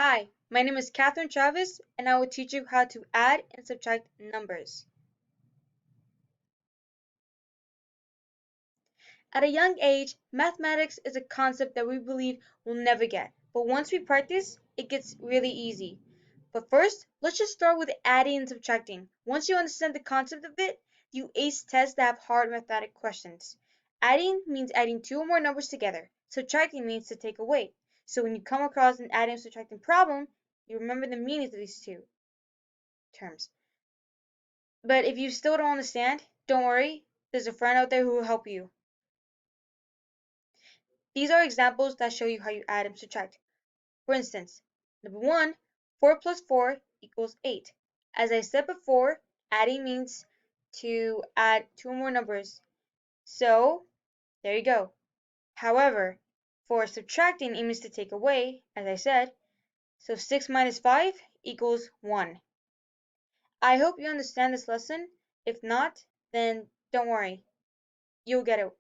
Hi, my name is Catherine Travis, and I will teach you how to add and subtract numbers. At a young age, mathematics is a concept that we believe we'll never get, but once we practice, it gets really easy. But first, let's just start with adding and subtracting. Once you understand the concept of it, you ace tests that have hard mathematical questions. Adding means adding two or more numbers together. Subtracting means to take away. So when you come across an adding and subtracting problem, you remember the meanings of these two terms. But if you still don't understand, don't worry, there's a friend out there who will help you. These are examples that show you how you add and subtract. For instance, number 1, 4 plus 4 equals 8. As I said before, adding means to add two or more numbers. So, there you go. However, for subtracting, it means to take away, as I said. So 6 minus 5 equals 1. I hope you understand this lesson. If not, then don't worry. You'll get it.